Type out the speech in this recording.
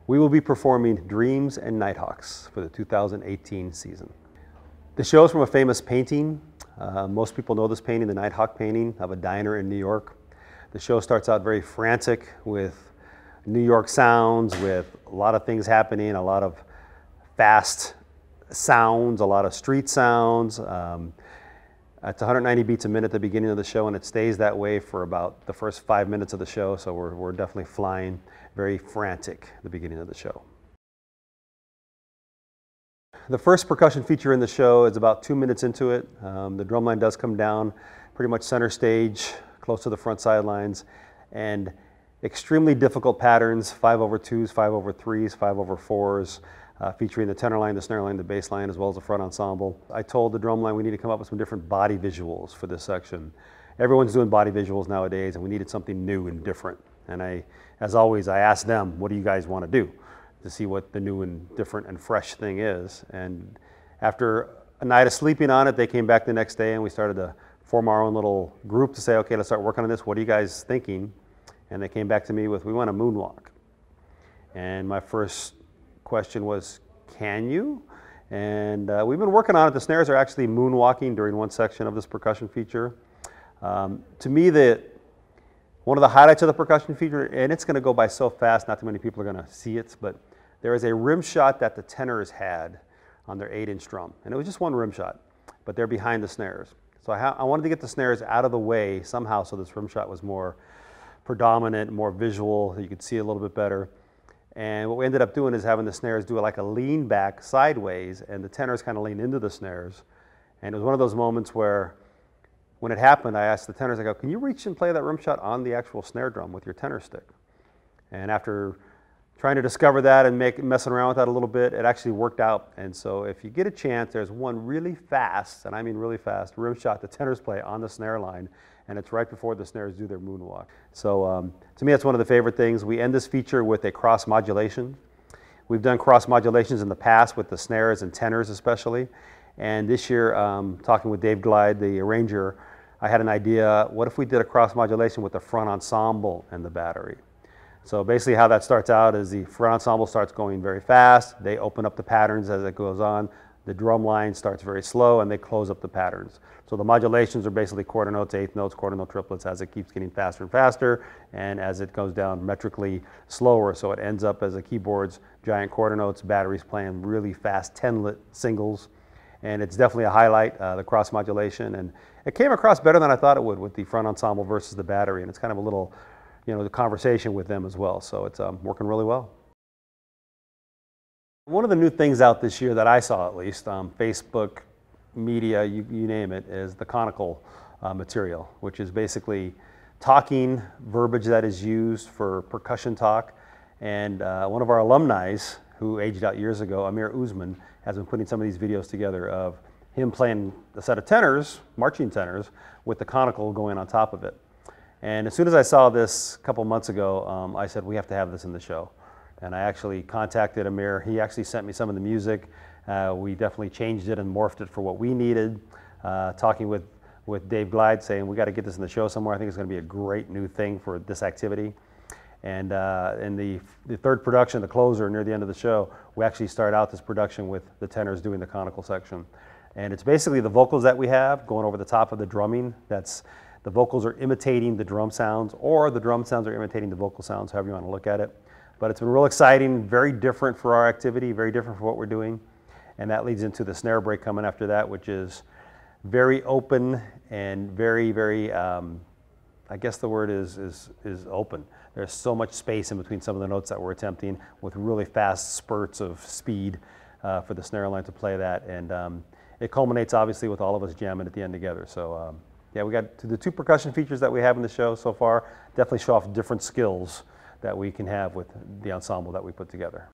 We will be performing Dreams and Nighthawks for the 2018 season. The show is from a famous painting. Most people know this painting, the Nighthawk painting of a diner in New York. The show starts out very frantic with New York sounds, with a lot of things happening, a lot of fast sounds, a lot of street sounds. It's 190 beats a minute at the beginning of the show, and it stays that way for about the first 5 minutes of the show, so we're definitely flying, very frantic at the beginning of the show. The first percussion feature in the show is about 2 minutes into it. The drum line does come down pretty much center stage, close to the front sidelines, and extremely difficult patterns, 5/2s, 5/3s, 5/4s, featuring the tenor line, the snare line, the bass line, as well as the front ensemble. I told the drum line we need to come up with some different body visuals for this section. Everyone's doing body visuals nowadays, and we needed something new and different. And as always, I asked them, what do you guys want to do? To see what the new and different and fresh thing is. And after a night of sleeping on it, they came back the next day and we started to form our own little group to say, okay, let's start working on this. What are you guys thinking? And they came back to me with, we want a moonwalk. And my first question was, can you? And we've been working on it. The snares are actually moonwalking during one section of this percussion feature. To me, one of the highlights of the percussion feature, and it's going to go by so fast, not too many people are going to see it, but there is a rim shot that the tenors had on their 8-inch drum. And it was just one rim shot, but they're behind the snares. So I wanted to get the snares out of the way somehow so this rim shot was more predominant, more visual, so you could see a little bit better. And what we ended up doing is having the snares do like a lean back sideways, and the tenors kind of lean into the snares. And it was one of those moments where, when it happened, I asked the tenors, I go, can you reach and play that rim shot on the actual snare drum with your tenor stick? And after trying to discover that and messing around with that a little bit, it actually worked out. And so if you get a chance, there's one really fast, and I mean really fast, rim shot the tenors play on the snare line, and it's right before the snares do their moonwalk. So to me, that's one of the favorite things. We end this feature with a cross modulation. We've done cross modulations in the past with the snares and tenors especially. And this year, talking with Dave Glide, the arranger, I had an idea, what if we did a cross modulation with the front ensemble and the battery? So basically how that starts out is the front ensemble starts going very fast, they open up the patterns as it goes on, the drum line starts very slow, and they close up the patterns. So the modulations are basically quarter notes, eighth notes, quarter note triplets as it keeps getting faster and faster, and as it goes down metrically slower, so it ends up as a keyboard's giant quarter notes, batteries playing really fast 10-lit singles. And it's definitely a highlight, the cross modulation, and it came across better than I thought it would with the front ensemble versus the battery, and it's kind of a little, the conversation with them as well, so it's working really well. One of the new things out this year that I saw, at least, Facebook, media, you name it, is the conical material, which is basically talking verbiage that is used for percussion talk. And one of our alumni, who aged out years ago, Amir Uzman, has been putting some of these videos together of him playing a set of tenors, marching tenors, with the conical going on top of it. And as soon as I saw this a couple months ago, I said, we have to have this in the show. And I actually contacted Amir. He actually sent me some of the music. We definitely changed it and morphed it for what we needed. Talking with Dave Glide, saying we got to get this in the show somewhere. I think it's going to be a great new thing for this activity. And in the third production, the closer, near the end of the show, we actually start out this production with the tenors doing the conical section. And it's basically the vocals that we have going over the top of the drumming. The vocals are imitating the drum sounds, or the drum sounds are imitating the vocal sounds, however you want to look at it. But it's been real exciting, very different for our activity, very different for what we're doing. And that leads into the snare break coming after that, which is very open and very, very, I guess the word is open. There's so much space in between some of the notes that we're attempting, with really fast spurts of speed for the snare line to play that. And it culminates obviously with all of us jamming at the end together. So yeah, we got the 2 percussion features that we have in the show so far definitely show off different skills that we can have with the ensemble that we put together.